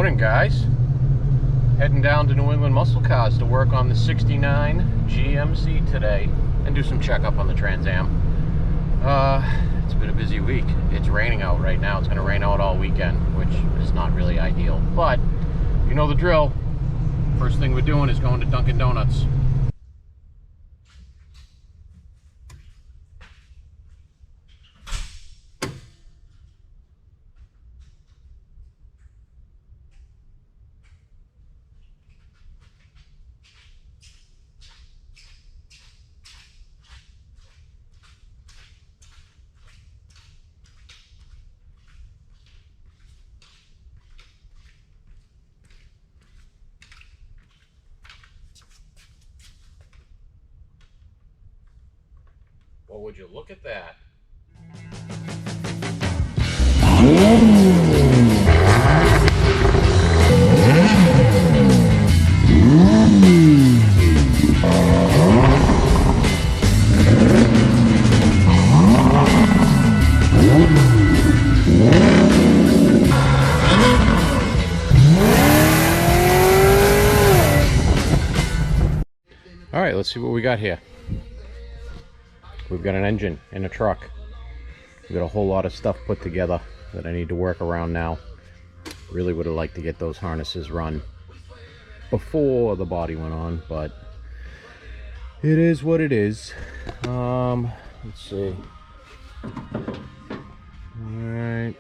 Morning, guys. Heading down to New England Muscle Cars to work on the 69 GMC today and do some checkup on the Trans Am. It's been a busy week. It's raining out right now. It's going to rain out all weekend, which is not really ideal, but you know the drill. First thing we're doing is going to Dunkin' Donuts. Well, would you look at that? All right, let's see what we got here. We've got an engine and a truck. We've got a whole lot of stuff put together that I need to work around now. Really would have liked to get those harnesses run before the body went on, but it is what it is. Let's see. Alright.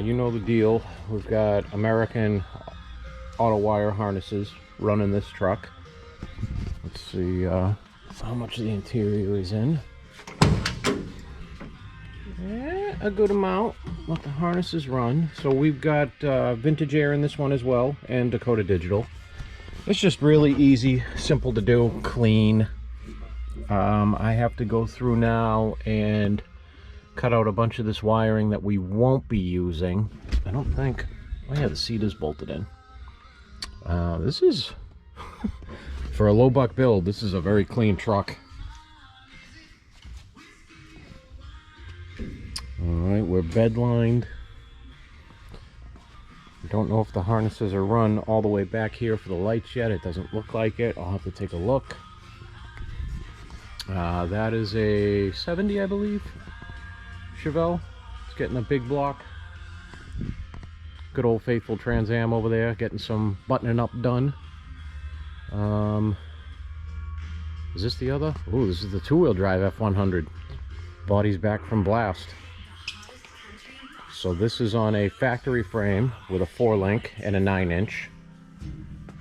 You know the deal. We've got American auto wire harnesses running this truck. Let's see how much the interior is in. Yeah, a good amount. Let the harnesses run. So we've got vintage air in this one as well, and Dakota Digital. It's just really easy, simple to do, clean. I have to go through now and cut out a bunch of this wiring that we won't be using. I don't think. Oh yeah, the seat is bolted in. This is for a low buck build, this is a very clean truck. Alright, we're bed lined. I don't know if the harnesses are run all the way back here for the lights yet. It doesn't look like it. I'll have to take a look. That is a 70, I believe. Chevelle. It's getting a big block. Good old faithful Trans Am over there, getting some buttoning up done. Is this the other? Oh, this is the two-wheel drive F100. Body's back from blast. So this is on a factory frame with a 4-link and a 9-inch,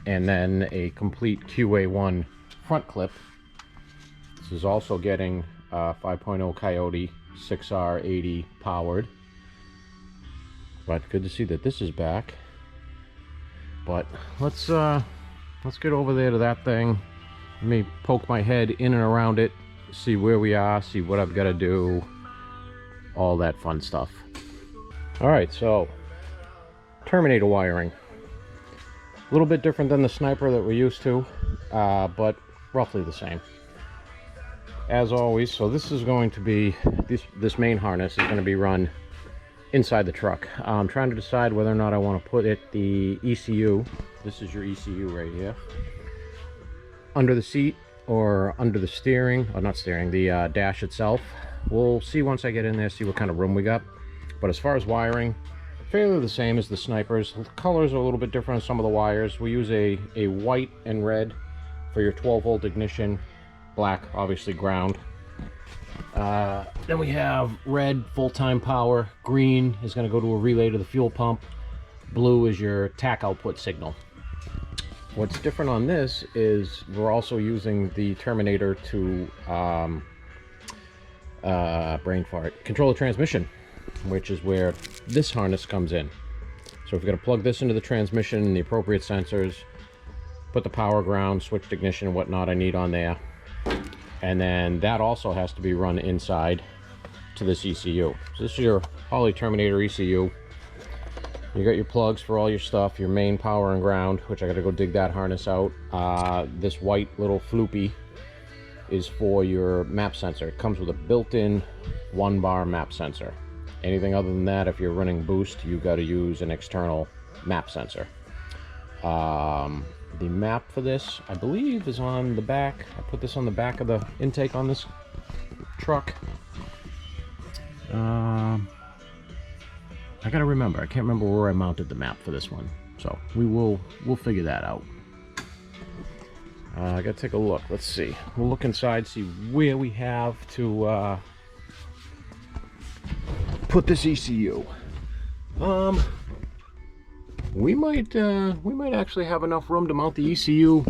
and then a complete QA1 front clip. This is also getting 5.0 Coyote 6R80 powered. But good to see that this is back. But let's get over there to that thing. Let me poke my head in and around it, see where we are, see what I've got to do, all that fun stuff. Alright, so Terminator wiring. A little bit different than the Sniper that we're used to, but roughly the same. As always, so this is going to be, this main harness is going to be run inside the truck. I'm trying to decide whether or not I want to put the ECU, this is your ECU right here, under the seat or under the steering, or not steering, the dash itself. We'll see once I get in there, see what kind of room we got. But as far as wiring, fairly the same as the Snipers. The colors are a little bit different on some of the wires. We use a white and red for your 12-volt ignition, black, obviously ground. Then we have red, full-time power. Green is going to go to a relay to the fuel pump. Blue is your TAC output signal. What's different on this is we're also using the Terminator to brain fart, control the transmission, which is where this harness comes in. So we've got to plug this into the transmission and the appropriate sensors, put the power, ground, switched ignition and whatnot I need on there. And then that also has to be run inside to this ECU. So this is your Holley Terminator ECU. You got your plugs for all your stuff, your main power and ground, which I gotta go dig that harness out. This white little floopy is for your map sensor. It comes with a built-in 1-bar map sensor. Anything other than that, if you're running boost, you got to use an external map sensor. The map for this, I believe, is on the back. I put this on the back of the intake on this truck. I gotta remember. I can't remember where I mounted the map for this one, so we'll figure that out. I gotta take a look. Let's see. We'll look inside, see where we have to put this ECU. We might actually have enough room to mount the ECU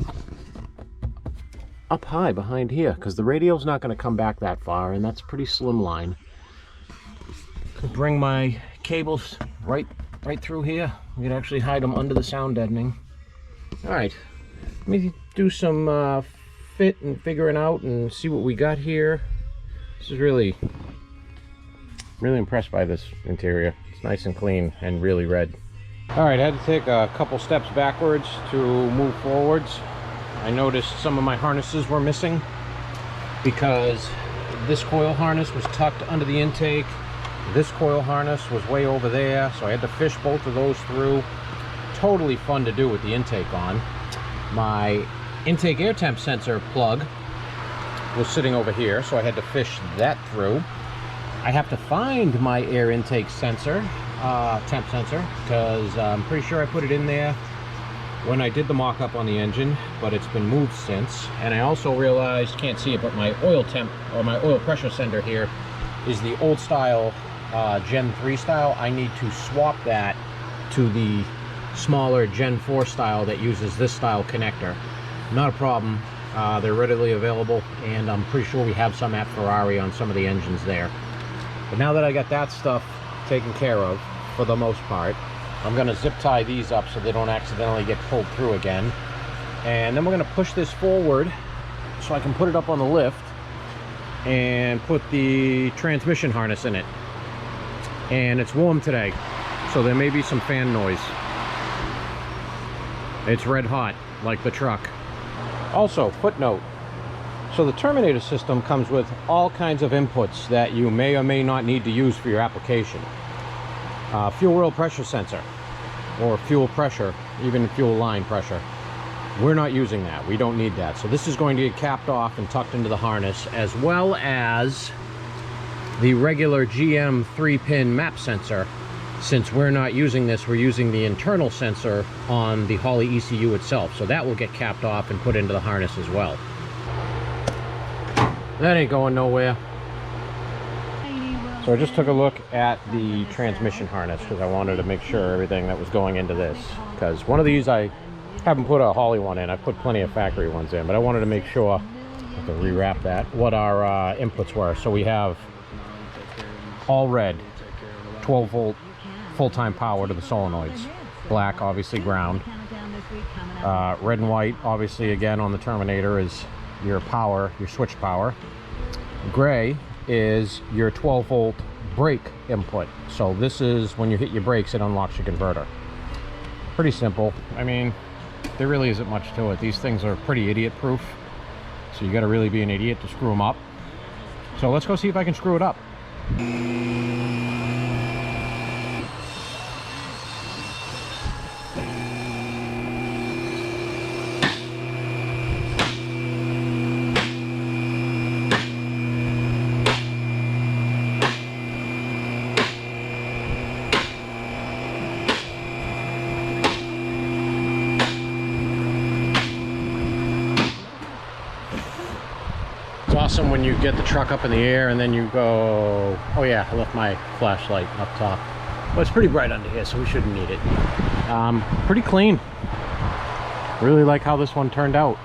up high behind here, because the radio's not going to come back that far, and that's a pretty slim line. Could bring my cables right through here. We could actually hide them under the sound deadening. All right, let me do some fit and figuring out and see what we got here. This is really impressed by this interior. It's nice and clean and really red. All right, I had to take a couple steps backwards to move forwards. I noticed some of my harnesses were missing because this coil harness was tucked under the intake. This coil harness was way over there, so I had to fish both of those through. Totally fun to do with the intake on. My intake air temp sensor plug was sitting over here, so I had to fish that through. I have to find my air intake sensor, temp sensor, because I'm pretty sure I put it in there when I did the mock-up on the engine, but it's been moved since. And I also realized, can't see it, but my oil temp, or my oil pressure sender here, is the old style, Gen 3 style. I need to swap that to the smaller Gen 4 style that uses this style connector. Not a problem. They're readily available, and I'm pretty sure we have some at Ferrari on some of the engines there. But now that I got that stuff taken care of, for the most part, I'm going to zip tie these up so they don't accidentally get pulled through again. And then we're going to push this forward so I can put it up on the lift and put the transmission harness in it. And it's warm today, so there may be some fan noise. It's red hot, like the truck. Also, footnote. So the Terminator system comes with all kinds of inputs that you may or may not need to use for your application. Fuel oil pressure sensor, or fuel pressure, even fuel line pressure. We're not using that. We don't need that. So this is going to get capped off and tucked into the harness, as well as the regular GM 3-pin map sensor. Since we're not using this, we're using the internal sensor on the Holley ECU itself. So that will get capped off and put into the harness as well. That ain't going nowhere. So I just took a look at the transmission harness because I wanted to make sure everything that was going into this. Because one of these I haven't put a Holley one in. I put plenty of factory ones in, but I wanted to make sure, I have to rewrap that, what our inputs were. So we have all red, 12 volt full-time power to the solenoids. Black, obviously ground. Red and white, obviously again on the Terminator, is your power, your switch power. Gray is your 12 volt brake input. So this is when you hit your brakes, it unlocks your converter. Pretty simple. I mean, there really isn't much to it. These things are pretty idiot proof, so you got to really be an idiot to screw them up. So let's go see if I can screw it up. Awesome when you get the truck up in the air and then you go, oh yeah, I left my flashlight up top, but it's pretty bright under here, so we shouldn't need it. Pretty clean. Really like how this one turned out.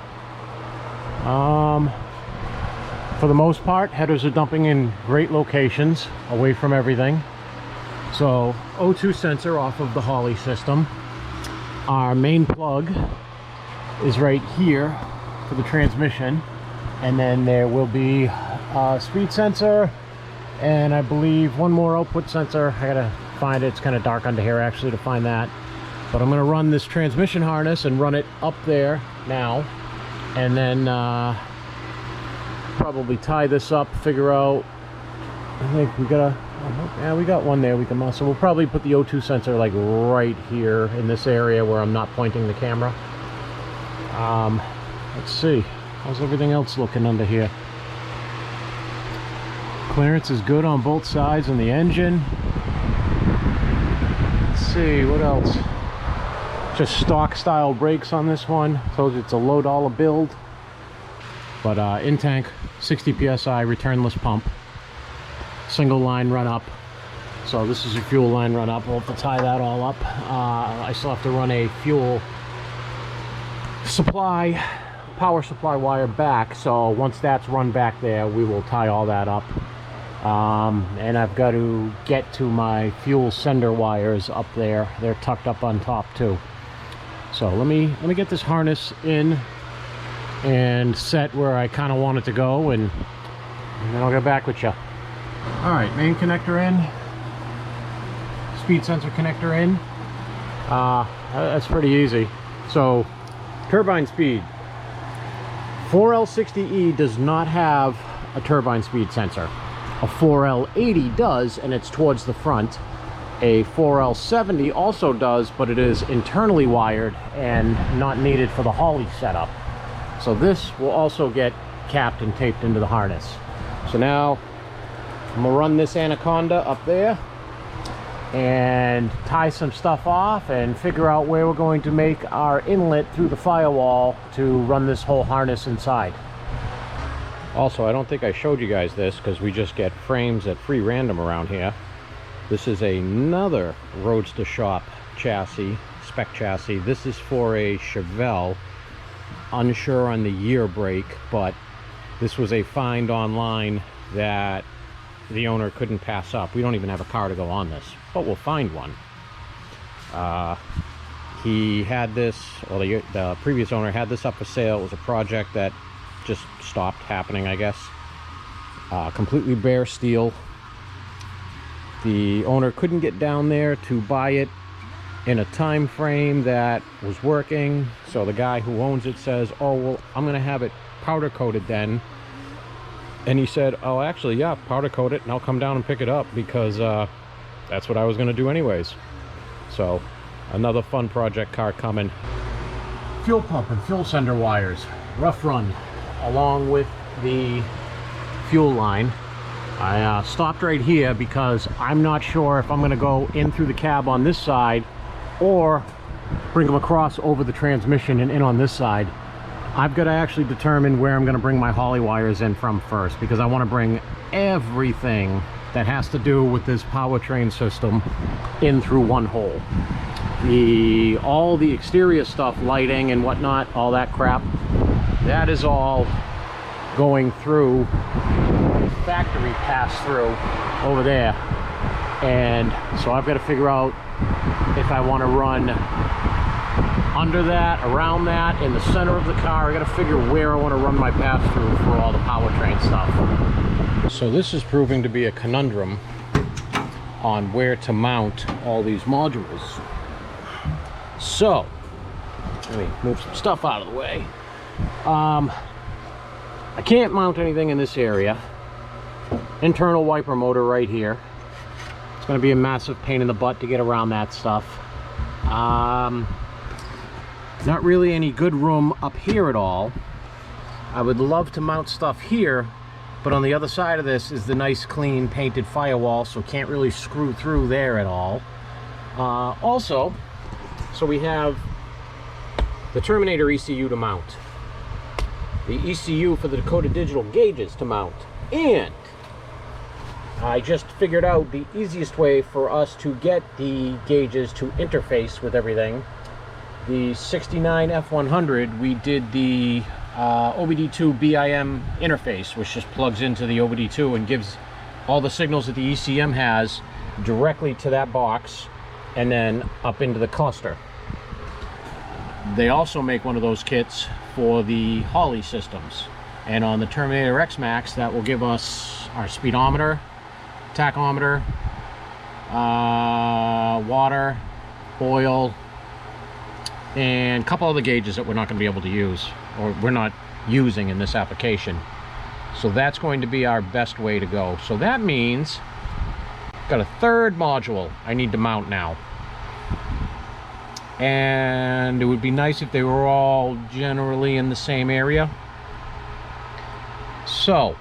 For the most part, headers are dumping in great locations away from everything. So O2 sensor off of the Holley system. Our main plug is right here for the transmission. And then there will be a speed sensor and I believe one more output sensor. I gotta find it. It's kind of dark under here actually to find that. But I'm gonna run this transmission harness and run it up there now. And then probably tie this up, figure out, I think we got Yeah, we got one there we can mount. So we'll probably put the O2 sensor like right here in this area where I'm not pointing the camera. Let's see. How's everything else looking under here? Clearance is good on both sides on the engine. Let's see, what else? Just stock style brakes on this one. Told you it's a low dollar build. But in tank, 60 psi returnless pump. Single line run up. So this is a fuel line run up. We'll have to tie that all up. I still have to run a fuel supply, power supply wire back. So once that's run back there, we will tie all that up. And I've got to get to my fuel sender wires up there. They're tucked up on top too. So let me get this harness in and set where I kind of want it to go, and then I'll get back with you. All right, main connector in, speed sensor connector in. That's pretty easy. So turbine speed. 4L60E does not have a turbine speed sensor. A 4L80 does, and it's towards the front. A 4L70 also does, but it is internally wired and not needed for the Holley setup. So this will also get capped and taped into the harness. So now I'm gonna run this Anaconda up there and tie some stuff off and figure out where we're going to make our inlet through the firewall to run this whole harness inside. Also, I don't think I showed you guys this because we just get frames at free random around here. This is another Roadster Shop chassis, spec chassis. This is for a Chevelle. Unsure on the year break, but this was a find online that the owner couldn't pass up. We don't even have a car to go on this, but we'll find one. He had this, well, the previous owner had this up for sale. It was a project that just stopped happening, I guess. Completely bare steel. The owner couldn't get down there to buy it in a time frame that was working, so the guy who owns it says, oh, well, I'm gonna have it powder coated then. And he said, oh, actually, yeah, powder coat it and I'll come down and pick it up, because that's what I was gonna do anyways. So another fun project car coming. Fuel pump and fuel sender wires, rough run along with the fuel line. I stopped right here because I'm not sure if I'm gonna go in through the cab on this side or bring them across over the transmission and in on this side. I've got to actually determine where I'm going to bring my Holley wires in from first, because I want to bring everything that has to do with this powertrain system in through one hole. All the exterior stuff, lighting and whatnot, all that crap, that is all going through factory pass-through over there. And so I've got to figure out if I want to run under that, around that, in the center of the car. I got to figure where I want to run my pass-through for all the powertrain stuff. So this is proving to be a conundrum on where to mount all these modules. So let me move some stuff out of the way. I can't mount anything in this area. Internal wiper motor right here. It's going to be a massive pain in the butt to get around that stuff. Not really any good room up here at all. I would love to mount stuff here, but on the other side of this is the nice clean painted firewall, so can't really screw through there at all. Also, so we have the Terminator ECU to mount, the ECU for the Dakota Digital gauges to mount, and I just figured out the easiest way for us to get the gauges to interface with everything. The 69 F100, we did the OBD2 BIM interface, which just plugs into the OBD2 and gives all the signals that the ECM has directly to that box and then up into the cluster. They also make one of those kits for the Holley systems. And on the Terminator X Max, that will give us our speedometer, tachometer, water, oil, and a couple other gauges that we're not going to be able to use, or we're not using in this application. So that's going to be our best way to go. So that means Got a third module I need to mount now. And it would be nice if they were all generally in the same area. So,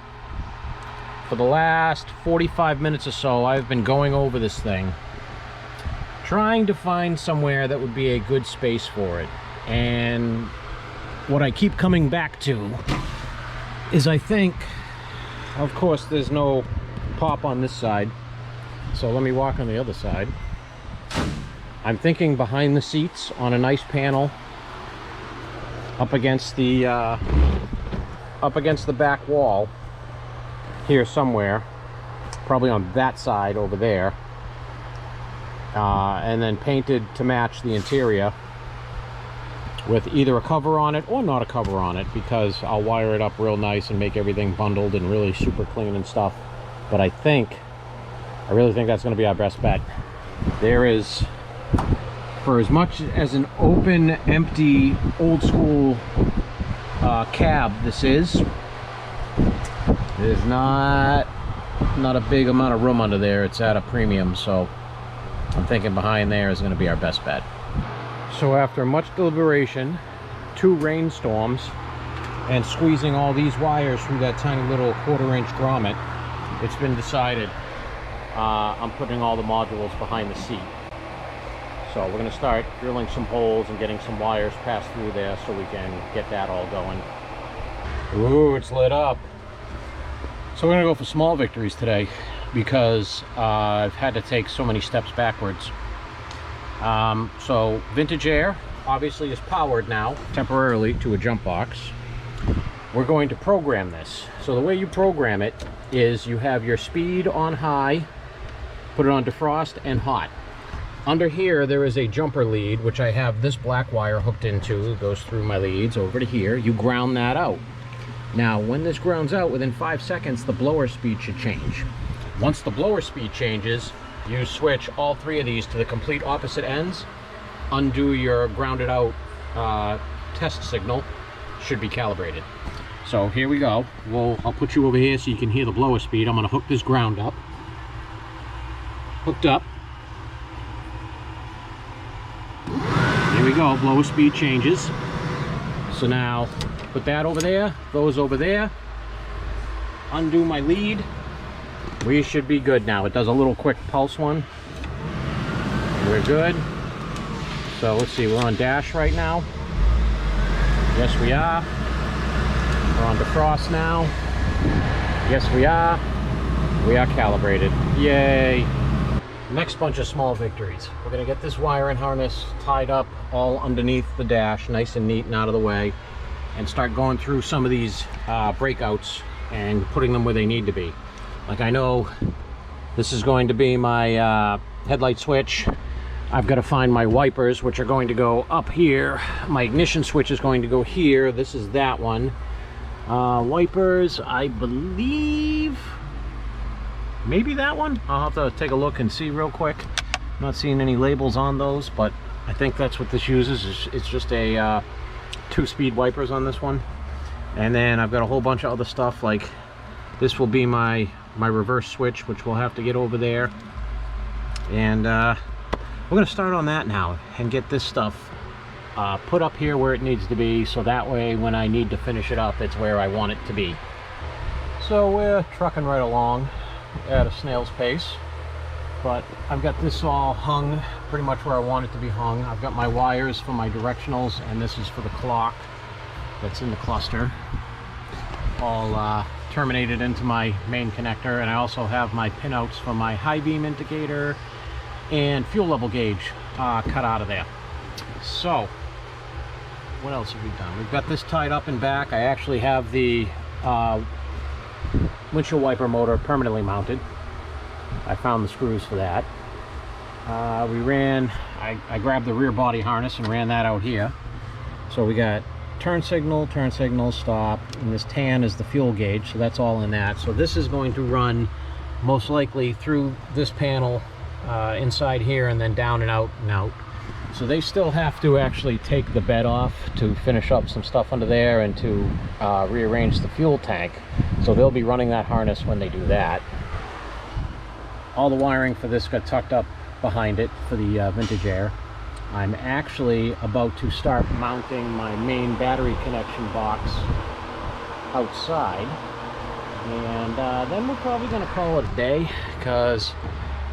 for the last 45 minutes or so, I've been going over this thing, trying to find somewhere that would be a good space for it. And what I keep coming back to is, I think, of course, there's no pop on this side. So let me walk on the other side. I'm thinking behind the seats on a nice panel up against the back wall here somewhere, probably on that side over there, and then painted to match the interior with either a cover on it or not a cover on it, because I'll wire it up real nice and make everything bundled and really super clean and stuff. But I really think that's going to be our best bet. There is, for as much as an open, empty, old school cab this is, there's not a big amount of room under there. It's at a premium, so I'm thinking behind there is going to be our best bet. So after much deliberation, 2 rainstorms, and squeezing all these wires through that tiny little 1/4-inch grommet, it's been decided I'm putting all the modules behind the seat. So we're going to start drilling some holes and getting some wires passed through there so we can get that all going. Ooh, it's lit up. So we're going to go for small victories today, because I've had to take so many steps backwards. So Vintage Air obviously is powered now temporarily to a jump box. We're going to program this. So the way you program it is you have your speed on high, put it on defrost and hot. Under here there is a jumper lead, which I have this black wire hooked into. It goes through my leads over to here. You ground that out. Now when this grounds out, within 5 seconds the blower speed should change. Once the blower speed changes, you switch all 3 of these to the complete opposite ends, undo your grounded out test signal, should be calibrated. So here we go. I'll put you over here so you can hear the blower speed. I'm going to hook this ground up. Hooked up. Here we go, blower speed changes. So now put that over there, those over there, undo my lead. We should be good now. It does a little quick pulse one. We're good. So let's see, we're on dash right now. Yes, we are. We're on defrost now. Yes, we are. We are calibrated. Yay. Next bunch of small victories. We're going to get this wire and harness tied up all underneath the dash, nice and neat and out of the way, and start going through some of these breakouts and putting them where they need to be. Like, I know this is going to be my headlight switch. I've got to find my wipers, which are going to go up here. My ignition switch is going to go here. This is that one. Wipers, I believe, maybe that one. I'll have to take a look and see real quick. I'm not seeing any labels on those, but I think that's what this uses. It's just a 2-speed wipers on this one. And then I've got a whole bunch of other stuff, like this will be my reverse switch, which we'll have to get over there. And we're going to start on that now and get this stuff put up here where it needs to be, so that way when I need to finish it up, it's where I want it to be. So we're trucking right along at a snail's pace, but I've got this all hung pretty much where I want it to be hung. I've got my wires for my directionals, and this is for the clock that's in the cluster, all terminated into my main connector. And I also have my pinouts for my high beam indicator and fuel level gauge cut out of there. So what else have we done? We've got this tied up in back. I actually have the windshield wiper motor permanently mounted. I found the screws for that. I grabbed the rear body harness and ran that out here. So we got turn signal, stop, and this tan is the fuel gauge, so that's all in that. So this is going to run most likely through this panel inside here, and then down and out and out. So they still have to actually take the bed off to finish up some stuff under there and to rearrange the fuel tank. So they'll be running that harness when they do that. all the wiring for this got tucked up behind it for the vintage air. I'm actually about to start mounting my main battery connection box outside, and then we're probably going to call it a day, because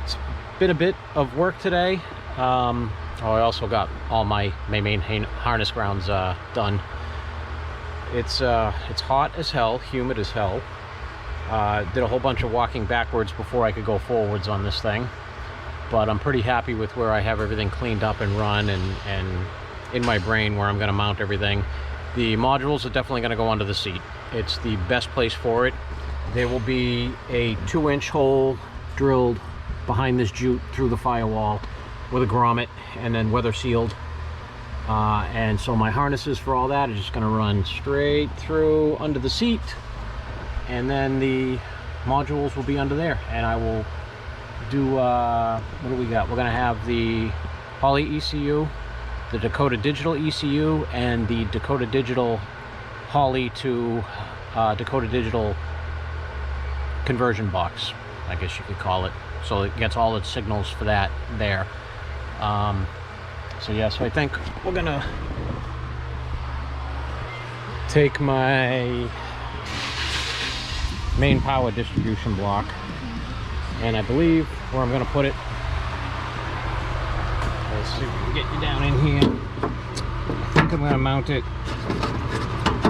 it's been a bit of work today. Oh, I also got all my main harness grounds done. It's hot as hell, humid as hell. Did a whole bunch of walking backwards before I could go forwards on this thing. But I'm pretty happy with where I have everything cleaned up and run, and in my brain where I'm going to mount everything. The modules are definitely going to go under the seat. It's the best place for it. There will be a 2-inch hole drilled behind this jute through the firewall with a grommet, and then weather sealed. And so my harnesses for all that are just going to run straight through under the seat, and then the modules will be under there, and I will do what do we got? We're gonna have the Holley ECU, the Dakota Digital ECU, and the Dakota Digital Holley to Dakota Digital conversion box, I guess you could call it. So it gets all its signals for that there. So yeah, so I think we're gonna take my main power distribution block, and I believe where I'm going to put it, let's see if we can get you down in here. I think I'm going to mount it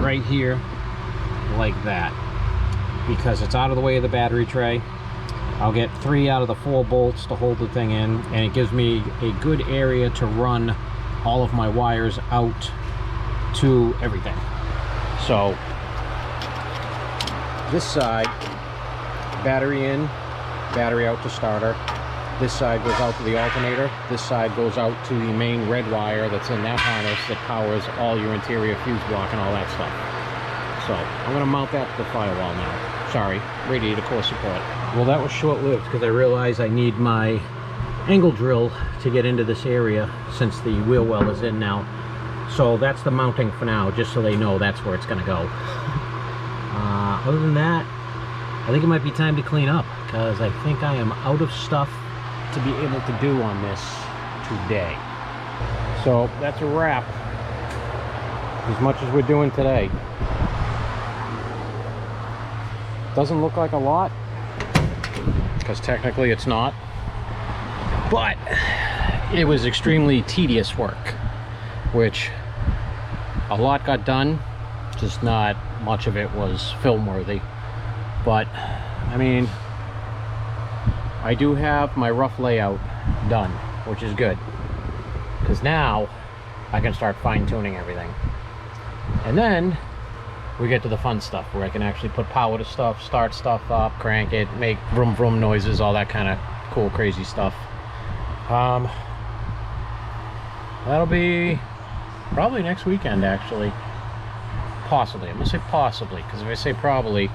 right here like that, because it's out of the way of the battery tray. I'll get 3 out of the 4 bolts to hold the thing in, and it gives me a good area to run all of my wires out to everything. So this side, battery in, battery out to starter. This side goes out to the alternator. This side goes out to the main red wire that's in that harness that powers all your interior fuse block and all that stuff. So I'm going to mount that to the firewall now. Sorry, radiator core support. Well, that was short-lived because I realized I need my angle drill to get into this area since the wheel well is in now. So that's the mounting for now, just so they know that's where it's going to go. Other than that, I think it might be time to clean up, because I think I am out of stuff to be able to do on this today. So that's a wrap, as much as we're doing today. Doesn't look like a lot, because technically it's not, but it was extremely tedious work, which a lot got done, just not much of it was film worthy. But I mean, I do have my rough layout done, which is good, because now I can start fine-tuning everything. And then we get to the fun stuff, where I can actually put power to stuff, start stuff up, crank it, make vroom vroom noises, all that kind of cool, crazy stuff. That'll be probably next weekend, actually. Possibly. I'm gonna say possibly, because if I say probably,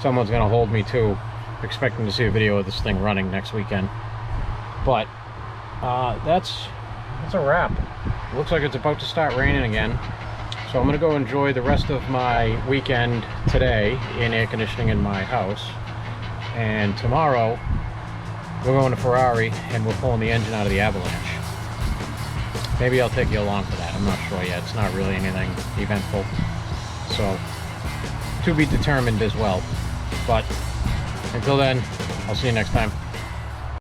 someone's gonna hold me to expecting to see a video of this thing running next weekend. But that's a wrap. Looks like it's about to start raining again, so I'm gonna go enjoy the rest of my weekend today in air conditioning in my house, and tomorrow we're going to Ferrari and we're pulling the engine out of the Avalanche. Maybe I'll take you along for that. I'm not sure yet. It's not really anything eventful, so to be determined as well. But until then, I'll see you next time.